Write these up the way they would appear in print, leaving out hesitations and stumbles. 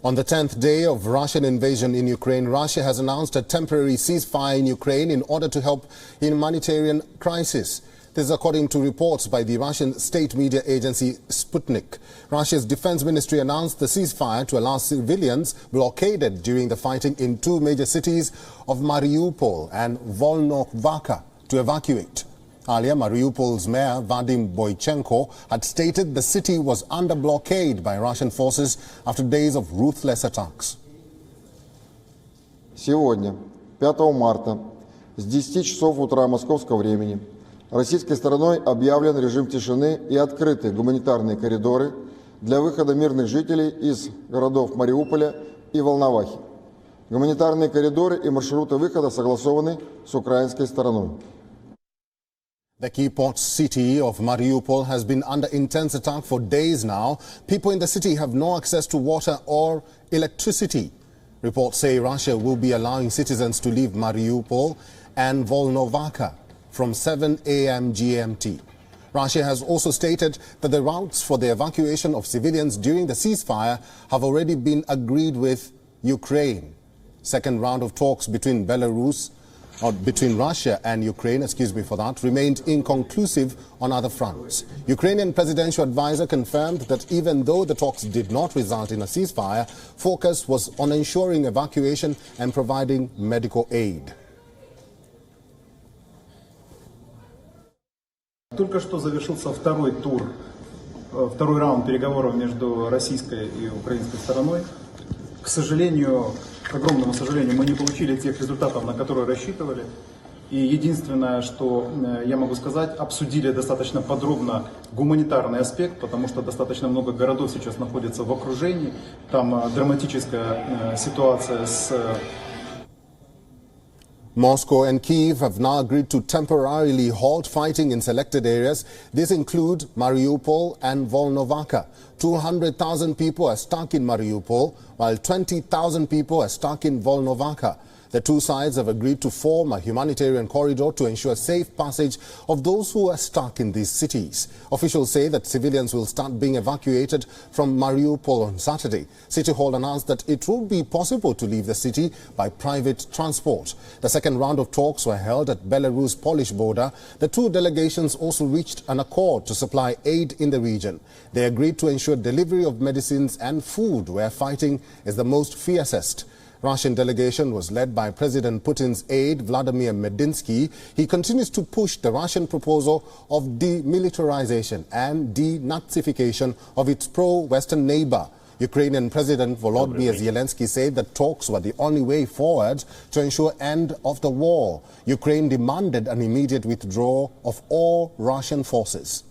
On the 10th day of Russian invasion in Ukraine, Russia has announced a temporary ceasefire in Ukraine in order to help in humanitarian crisis. This is according to reports by the Russian state media agency Sputnik. Russia's defense ministry announced the ceasefire to allow civilians blockaded during the fighting in two major cities of Mariupol and Volnovakha to evacuate. Earlier, Mariupol's mayor Vadim Boychenko had stated the city was under blockade by Russian forces after days of ruthless attacks. Сегодня, 5 марта, с 10 часов утра московского времени, российской стороной объявлен режим тишины и открыты гуманитарные коридоры для выхода мирных жителей из городов Мариуполя и Волновахи. Гуманитарные коридоры и маршруты выхода согласованы с украинской стороной. The key port city of Mariupol has been under intense attack for days now. People in the city have no access to water or electricity. Reports say Russia will be allowing citizens to leave Mariupol and Volnovakha from 7 a.m. GMT. Russia has also stated that the routes for the evacuation of civilians during the ceasefire have already been agreed with Ukraine. Second round of talks between Russia and Ukraine, remained inconclusive on other fronts. Ukrainian presidential advisor confirmed that even though the talks did not result in a ceasefire, focus was on ensuring evacuation and providing medical aid. Только что завершился второй раунд переговоров между российской и украинской стороной. К сожалению, к огромному сожалению, мы не получили тех результатов, на которые рассчитывали. И единственное, что я могу сказать, обсудили достаточно подробно гуманитарный аспект, потому что достаточно много городов сейчас находятся в окружении. Там драматическая ситуация с... Moscow and Kyiv have now agreed to temporarily halt fighting in selected areas. These include Mariupol and Volnovakha. 200,000 people are stuck in Mariupol, while 20,000 people are stuck in Volnovakha. The two sides have agreed to form a humanitarian corridor to ensure safe passage of those who are stuck in these cities. Officials say that civilians will start being evacuated from Mariupol on Saturday. City Hall announced that it will be possible to leave the city by private transport. The second round of talks were held at Belarus-Polish border. The two delegations also reached an accord to supply aid in the region. They agreed to ensure delivery of medicines and food where fighting is the most fiercest. Russian delegation was led by President Putin's aide, Vladimir Medinsky. He continues to push the Russian proposal of demilitarization and denazification of its pro-Western neighbor. Ukrainian President Volodymyr Zelensky said that talks were the only way forward to ensure end of the war. Ukraine demanded an immediate withdrawal of all Russian forces.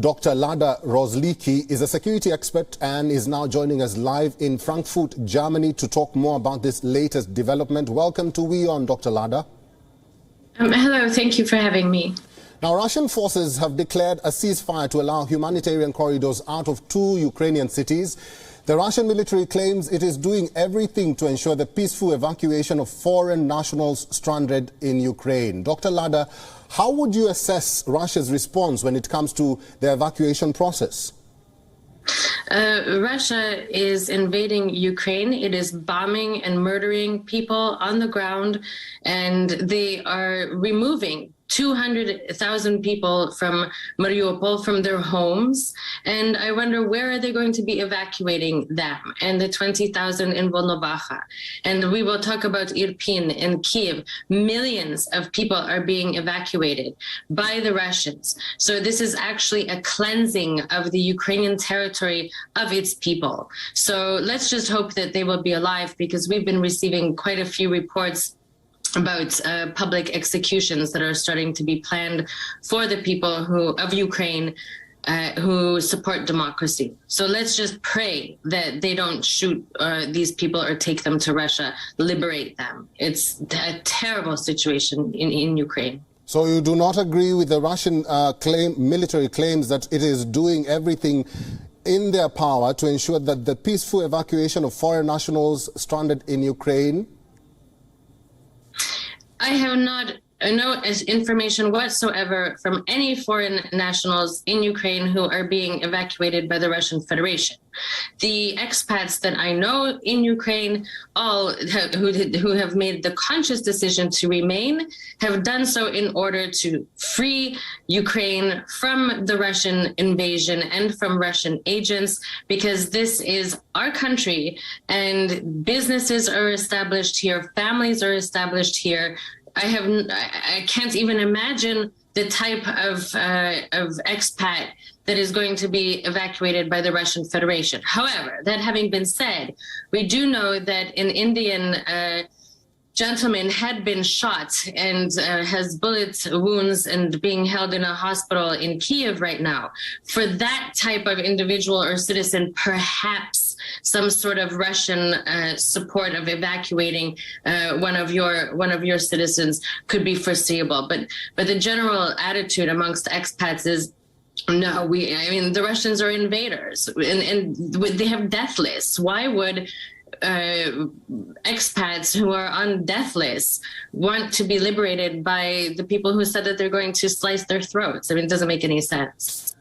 Dr. Lada Rozliki is a security expert and is now joining us live in Frankfurt, Germany to talk more about this latest development. Welcome to WION, Dr. Lada. Hello, thank you for having me. Now, Russian forces have declared a ceasefire to allow humanitarian corridors out of two Ukrainian cities. The Russian military claims it is doing everything to ensure the peaceful evacuation of foreign nationals stranded in Ukraine. Dr. Lada, how would you assess Russia's response when it comes to the evacuation process? Russia is invading Ukraine. It is bombing and murdering people on the ground, and they are removing 200,000 people from Mariupol, from their homes. And I wonder, where are they going to be evacuating them? And the 20,000 in Volnovakha. And we will talk about Irpin and Kyiv. Millions of people are being evacuated by the Russians. So this is actually a cleansing of the Ukrainian territory of its people. So let's just hope that they will be alive, because we've been receiving quite a few reports about public executions that are starting to be planned for the people of Ukraine who support democracy. So let's just pray that they don't shoot these people or take them to Russia, liberate them. It's a terrible situation in Ukraine. So you do not agree with the Russian military claims that it is doing everything in their power to ensure that the peaceful evacuation of foreign nationals stranded in Ukraine? I have not no information whatsoever from any foreign nationals in Ukraine who are being evacuated by the Russian Federation. The expats that I know in Ukraine, who have made the conscious decision to remain, have done so in order to free Ukraine from the Russian invasion and from Russian agents, because this is our country and businesses are established here, families are established here. I can't even imagine the type of expat that is going to be evacuated by the Russian Federation. However, that having been said, we do know that an Indian gentleman had been shot and has bullet wounds and being held in a hospital in Kiev right now. For that type of individual or citizen, perhaps some sort of Russian support of evacuating one of your citizens could be foreseeable. But the general attitude amongst expats is, no, I mean, the Russians are invaders and they have death lists. Why would expats who are on death lists want to be liberated by the people who said that they're going to slice their throats? I mean, it doesn't make any sense.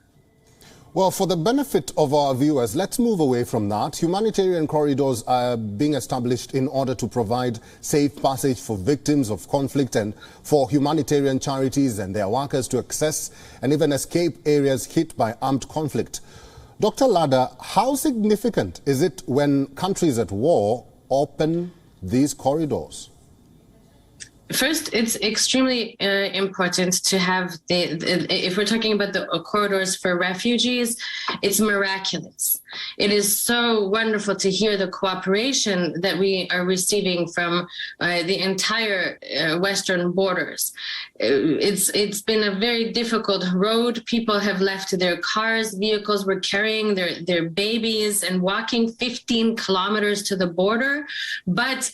Well, for the benefit of our viewers, let's move away from that. Humanitarian corridors are being established in order to provide safe passage for victims of conflict and for humanitarian charities and their workers to access and even escape areas hit by armed conflict. Dr. Lada, how significant is it when countries at war open these corridors? First, it's extremely important to have if we're talking about the corridors for refugees, it's miraculous. It is so wonderful to hear the cooperation that we are receiving from the entire Western borders. It's been a very difficult road. People have left their cars, vehicles were carrying their babies and walking 15 kilometers to the border. But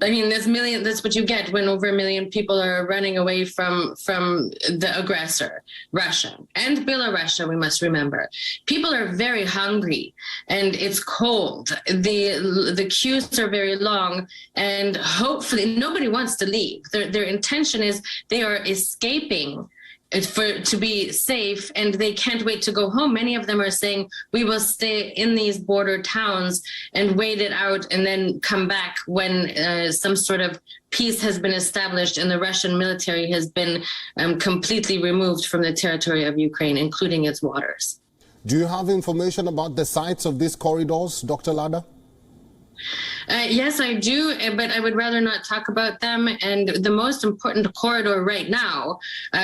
I mean, that's what you get when over 1 million people are running away from the aggressor, Russia and Belarus, we must remember. People are very hungry and it's cold. The queues are very long and hopefully nobody wants to leave. Their intention is they are escaping to be safe and they can't wait to go home. Many of them are saying we will stay in these border towns and wait it out and then come back when some sort of peace has been established and the Russian military has been completely removed from the territory of Ukraine, including its waters. Do you have information about the sites of these corridors, Dr. Lada? Yes, I do, but I would rather not talk about them. And the most important corridor right now,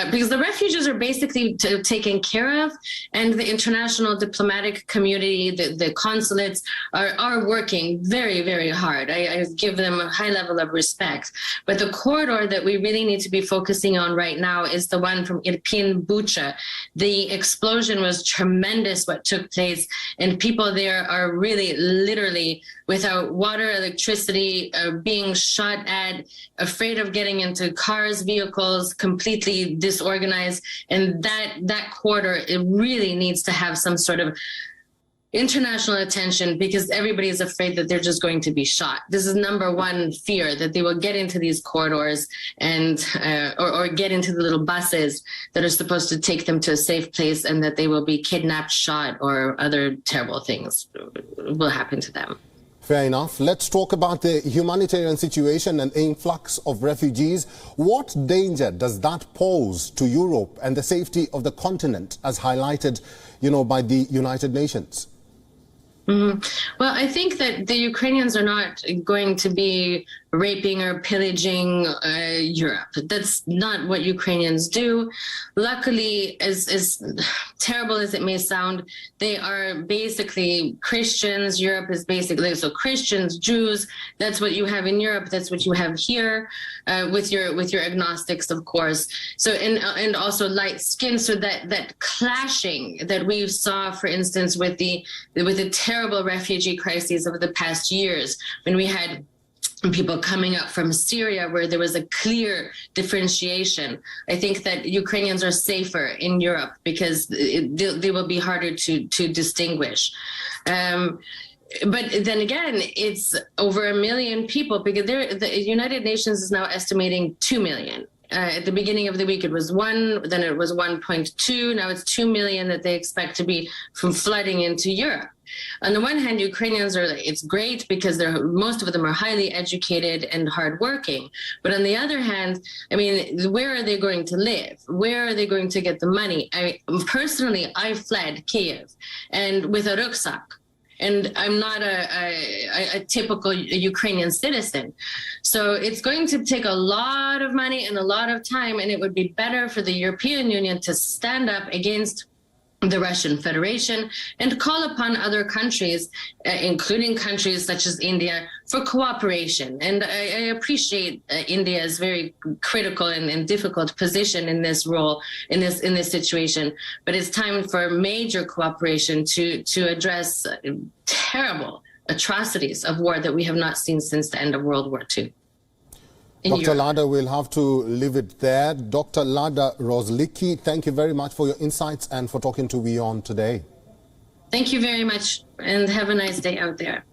because the refugees are basically taken care of, and the international diplomatic community, the consulates are working very, very hard. I give them a high level of respect. But the corridor that we really need to be focusing on right now is the one from Irpin, Bucha. The explosion was tremendous, what took place, and people there are really literally without water, electricity, being shot at, afraid of getting into cars, vehicles, completely disorganized. And that corridor, it really needs to have some sort of international attention because everybody is afraid that they're just going to be shot. This is number one fear, that they will get into these corridors and or get into the little buses that are supposed to take them to a safe place and that they will be kidnapped, shot, or other terrible things will happen to them. Fair enough. Let's talk about the humanitarian situation and influx of refugees. What danger does that pose to Europe and the safety of the continent, as highlighted, by the United Nations? Mm-hmm. Well, I think that the Ukrainians are not going to be raping or pillaging Europe. That's not what Ukrainians do. Luckily, as terrible as it may sound, they are basically Christians. Europe is basically, so Christians, Jews, that's what you have in Europe. That's what you have here with your agnostics, of course. So, and also light skin. So that clashing that we saw, for instance, with the terrible refugee crises over the past years, when we had people coming up from Syria, where there was a clear differentiation. I think that Ukrainians are safer in Europe because they will be harder to distinguish. But then again, it's over 1 million people because the United Nations is now estimating 2 million. At the beginning of the week, it was 1, then it was 1.2. Now it's 2 million that they expect to be from flooding into Europe. On the one hand, Ukrainians it's great because most of them are highly educated and hardworking. But on the other hand, I mean, where are they going to live? Where are they going to get the money? Personally, I fled Kiev and with a rucksack. And I'm not a typical Ukrainian citizen. So it's going to take a lot of money and a lot of time, and it would be better for the European Union to stand up against the Russian Federation and call upon other countries, including countries such as India, for cooperation. And I appreciate India's very critical and difficult position in this role, in this situation. But it's time for major cooperation to address terrible atrocities of war that we have not seen since the end of World War II. Dr. Lada, we'll have to leave it there. Dr. Lada Rozlicki, thank you very much for your insights and for talking to WION today. Thank you very much, and have a nice day out there.